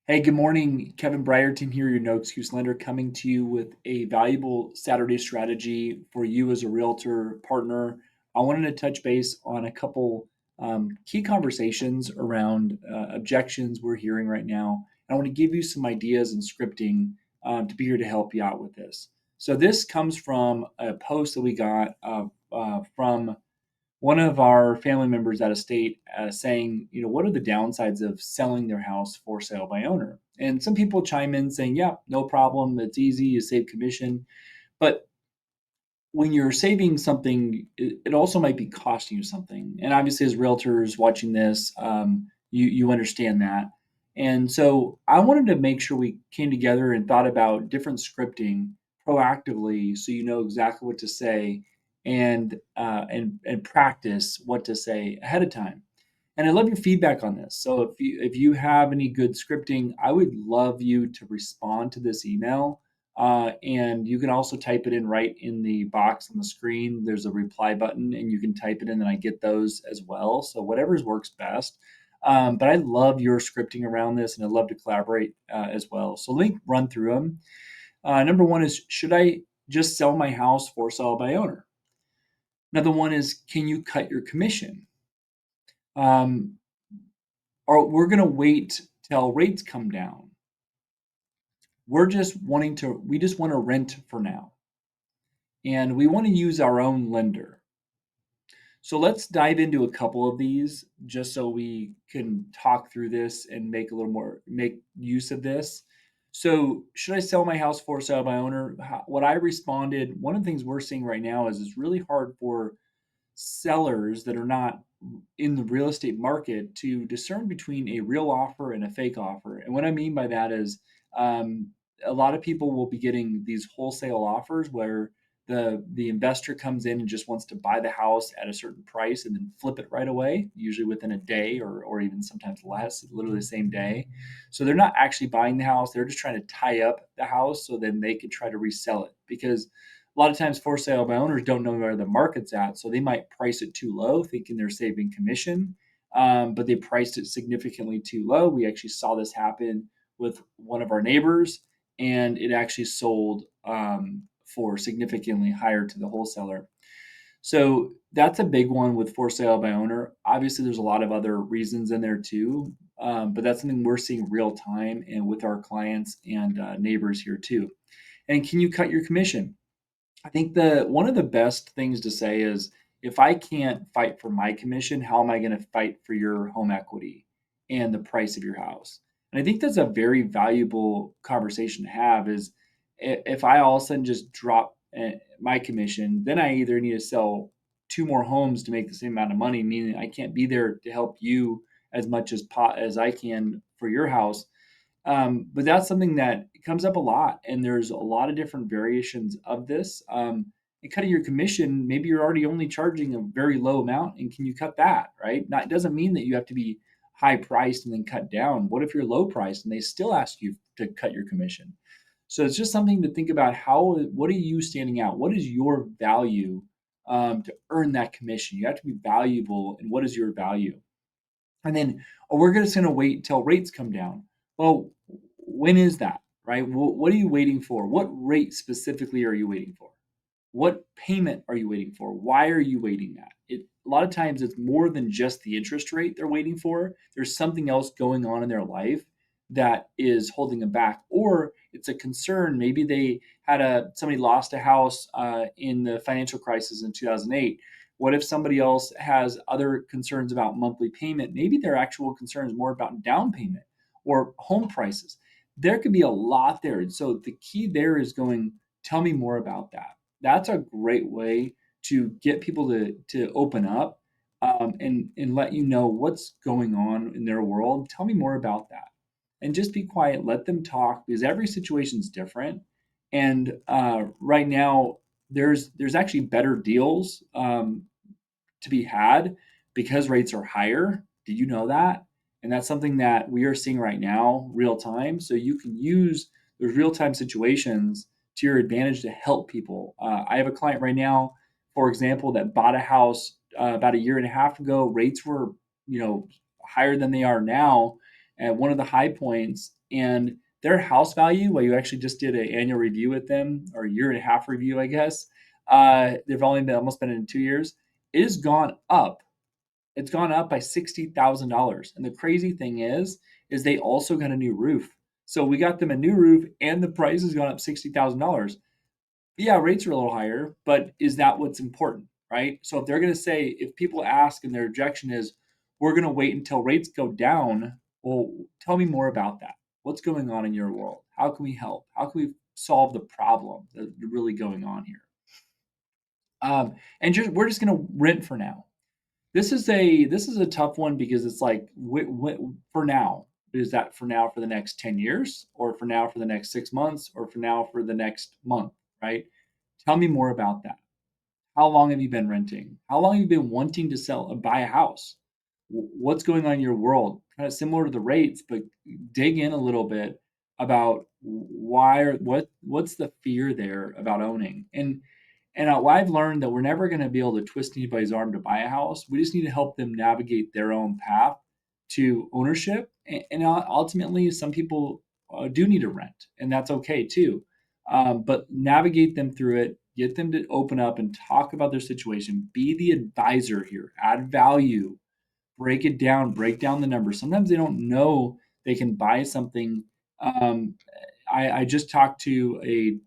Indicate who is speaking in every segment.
Speaker 1: Hey, good morning. Kevin Brierton here, your no excuse lender, coming to you with a valuable Saturday strategy for you as a realtor partner. I wanted to touch base on a couple key conversations around objections we're hearing right now. And I want to give you some ideas and scripting to be here to help you out with this. So, this comes from a post that we got from one of our family members at a state saying, what are the downsides of selling their house for sale by owner? And some people chime in saying, yeah, no problem. It's easy. You save commission. But when you're saving something, it also might be costing you something. And obviously, as realtors watching this, you understand that. And so I wanted to make sure we came together and thought about different scripting proactively, so you know exactly what to say and practice what to say ahead of time. And I love your feedback on this. So if you have any good scripting, I would love you to respond to this email. And you can also type it in right in the box on the screen. There's a reply button, and you can type it in, and I get those as well. So whatever's works best. But I love your scripting around this, and I'd love to collaborate as well. So let me run through them. Number one is, should I just sell my house for sale by owner? Another one is, can you cut your commission? Um, or we're going to wait till rates come down. We just want to rent for now. And we want to use our own lender. So let's dive into a couple of these just so we can talk through this and make use of this. So, should I sell my house for sale by owner? What I responded, one of the things we're seeing right now is it's really hard for sellers that are not in the real estate market to discern between a real offer and a fake offer. And what I mean by that is um, a lot of people will be getting these wholesale offers where the investor comes in and just wants to buy the house at a certain price and then flip it right away, usually within a day or even sometimes less, literally the same day. So they're not actually buying the house; they're just trying to tie up the house so then they can try to resell it because a lot of times for sale by owners don't know where the market's at, so they might price it too low, thinking they're saving commission, but they priced it significantly too low. We actually saw this happen with one of our neighbors, and it actually sold for significantly higher to the wholesaler. So that's a big one with for sale by owner. Obviously, there's a lot of other reasons in there too, but that's something we're seeing real time and with our clients and neighbors here too. And can you cut your commission? I think the one of the best things to say is, if I can't fight for my commission, how am I going to fight for your home equity and the price of your house? And I think that's a very valuable conversation to have. Is if I all of a sudden just drop my commission, then I either need to sell two more homes to make the same amount of money, meaning I can't be there to help you as much as I can for your house, but that's something that comes up a lot, and there's a lot of different variations of this. And cutting your commission, maybe you're already only charging a very low amount, and can you cut that? Right? Not, it doesn't mean that you have to be high priced and then cut down. What if you're low priced and they still ask you to cut your commission? So it's just something to think about. What are you standing out? What is your value to earn that commission? You have to be valuable, and what is your value? And then, oh, we're just going to wait until rates come down. Well, when is that, right? What are you waiting for? What rate specifically are you waiting for? What payment are you waiting for? Why are you waiting that? A lot of times it's more than just the interest rate they're waiting for. There's something else going on in their life that is holding them back, or it's a concern. Maybe they had somebody lost a house in the financial crisis in 2008. What if somebody else has other concerns about monthly payment? Maybe their actual concern is more about down payment or home prices. There could be a lot there. And so the key there is going, tell me more about that. That's a great way to get people to open up and let you know what's going on in their world. Tell me more about that, and just be quiet. Let them talk because every situation is different. And right now, there's actually better deals to be had because rates are higher. Did you know that? And that's something that we are seeing right now, real time. So you can use those real time situations to your advantage to help people. I have a client right now, for example, that bought a house about a year and a half ago. Rates were, higher than they are now, at one of the high points, and their house value, well, you actually just did an annual review with them, or a year and a half review, I guess. They've only been almost been in 2 years. It has gone up. It's gone up by $60,000. And the crazy thing is they also got a new roof. So we got them a new roof, and the price has gone up $60,000. Yeah, rates are a little higher, but is that what's important, right? So if they're going to say, if people ask and their objection is, we're going to wait until rates go down, well, tell me more about that. What's going on in your world? How can we help? How can we solve the problem that's really going on here? And we're just going to rent for now. This is a tough one because it's like for now. Is that for now for the next 10 years, or for now for the next 6 months, or for now for the next month, right? Tell me more about that. How long have you been renting? How long have you been wanting to buy a house? What's going on in your world? Kind of similar to the rates, but dig in a little bit about why or what's the fear there about owning. And what I've learned that we're never going to be able to twist anybody's arm to buy a house. We just need to help them navigate their own path to ownership. And ultimately, some people do need to rent, and that's okay too. But navigate them through it, get them to open up and talk about their situation. Be the advisor here, add value, break down the numbers. Sometimes they don't know they can buy something. I just talked to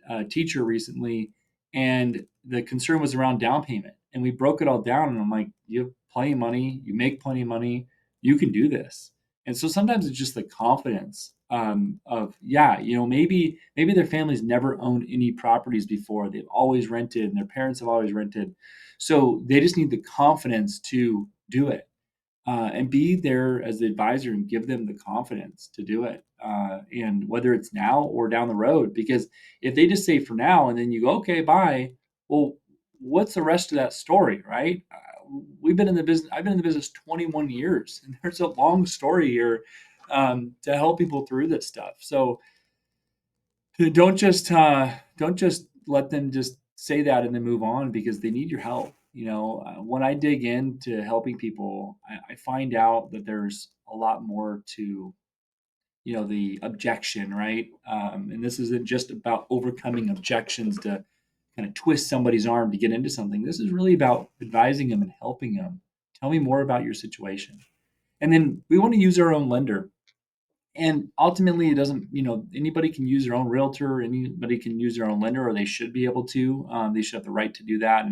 Speaker 1: a teacher recently, and the concern was around down payment. And we broke it all down, and I'm like, you have plenty of money, you make plenty of money, you can do this. And so sometimes it's just the confidence of, yeah, maybe their family's never owned any properties before. They've always rented, and their parents have always rented. So they just need the confidence to do it, and be there as the advisor and give them the confidence to do it. And whether it's now or down the road, because if they just say for now and then you go, okay, bye, well, what's the rest of that story, right? We've been in the business, I've been in the business 21 years, and there's a long story here to help people through this stuff. So don't just let them just say that and then move on, because they need your help. When I dig into helping people, I find out that there's a lot more to the objection, right? And this isn't just about overcoming objections to kind of twist somebody's arm to get into something. This is really about advising them and helping them. Tell me more about your situation. And then we want to use our own lender. And ultimately, it doesn't, anybody can use their own realtor, anybody can use their own lender, or they should be able to. They should have the right to do that,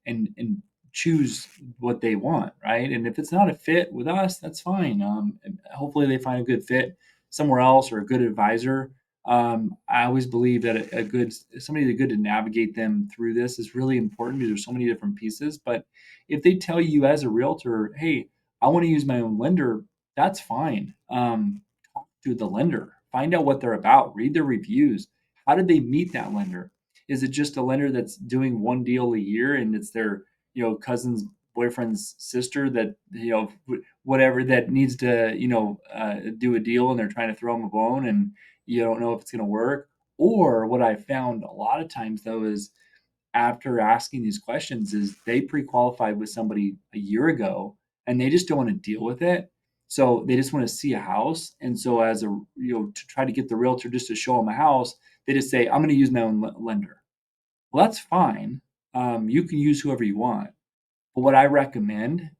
Speaker 1: and choose what they want, right? And if it's not a fit with us, that's fine. And hopefully, they find a good fit somewhere else, or a good advisor. I always believe that a good somebody that's good to navigate them through this is really important, because there's so many different pieces. But if they tell you as a realtor, hey, I want to use my own lender, that's fine. To the lender, find out what they're about, read their reviews. How did they meet that lender? Is it just a lender that's doing one deal a year, and it's their cousin's boyfriend's sister that whatever that needs to do a deal, and they're trying to throw them a bone, and you don't know if it's going to work? Or what I found a lot of times though is, after asking these questions, is they pre-qualified with somebody a year ago, and they just don't want to deal with it. So they just want to see a house. And so as a, to try to get the realtor just to show them a house, they just say, I'm going to use my own lender. Well, that's fine. You can use whoever you want. But what I recommend,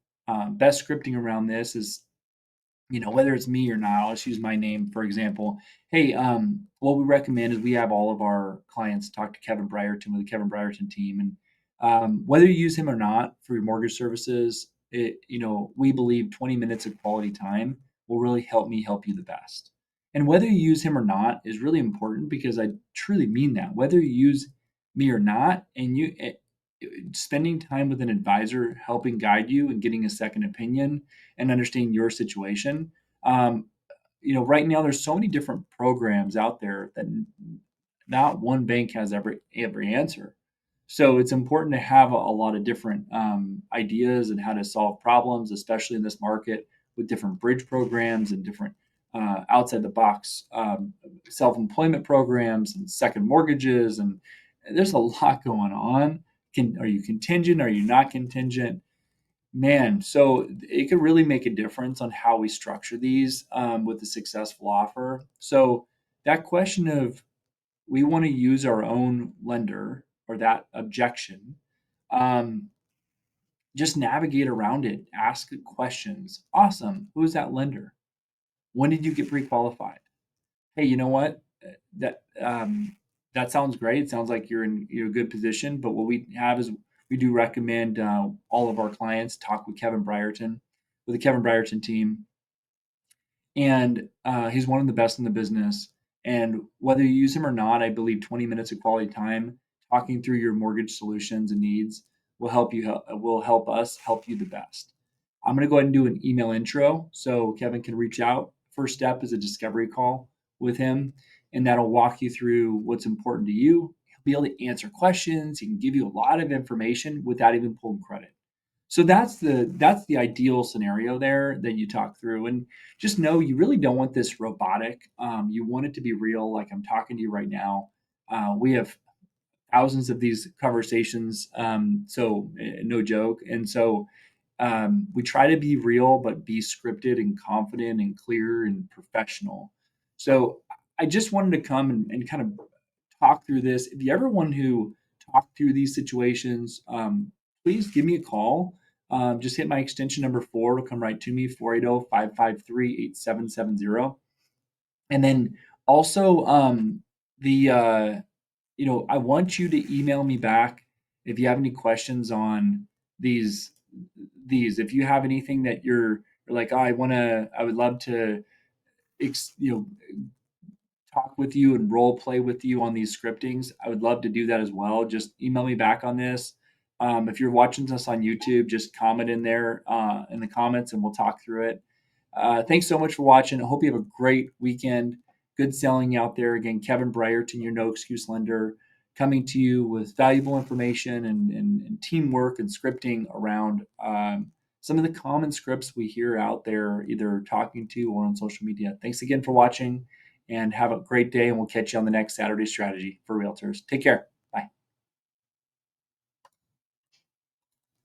Speaker 1: best scripting around this is, whether it's me or not, I'll just use my name, for example. Hey, what we recommend is we have all of our clients talk to Kevin Brierton with the Kevin Brierton team. And whether you use him or not for your mortgage services, we believe 20 minutes of quality time will really help me help you the best. And whether you use him or not is really important, because I truly mean that. Whether you use me or not, and spending time with an advisor, helping guide you and getting a second opinion and understanding your situation. Right now there's so many different programs out there that not one bank has every answer. So it's important to have a lot of different ideas and how to solve problems, especially in this market, with different bridge programs and different outside the box self-employment programs and second mortgages, and there's a lot going on. Are you contingent? Are you not contingent? Man, so it could really make a difference on how we structure these with a successful offer. So that question of we want to use our own lender or that objection, um, just navigate around it, ask questions. Awesome. Who's that lender? When did you get pre-qualified? Hey, you know what? That that sounds great. It sounds like you're in a good position. But what we have is we do recommend all of our clients talk with with the Kevin Brierton team, and he's one of the best in the business. And whether you use him or not, I believe 20 minutes of quality time talking through your mortgage solutions and needs will help us help you the best. I'm going to go ahead and do an email intro so Kevin can reach out. First step is a discovery call with him, and that'll walk you through what's important to you. He'll be able to answer questions. He can give you a lot of information without even pulling credit. So that's the ideal scenario there that you talk through, and just know you really don't want this robotic. You want it to be real, like I'm talking to you right now. We have thousands of these conversations, so no joke. And so we try to be real, but be scripted and confident and clear and professional. So I just wanted to come and kind of talk through this. If you ever want to talk through these situations, please give me a call. Just hit my extension number 4. It'll come right to me, 480-553-8770. And then also the I want you to email me back if you have any questions on these if you have anything that you're like, oh, I would love to ex, you know talk with you and role play with you on these scriptings, I would love to do that as well. Just email me back on this. If you're watching this on YouTube, just comment in there in the comments and we'll talk through it. Thanks so much for watching. I hope you have a great weekend. Good selling out there. Again, Kevin Brierton, your no excuse lender, coming to you with valuable information and teamwork and scripting around some of the common scripts we hear out there, either talking to or on social media. Thanks again for watching and have a great day. And we'll catch you on the next Saturday Strategy for Realtors. Take care.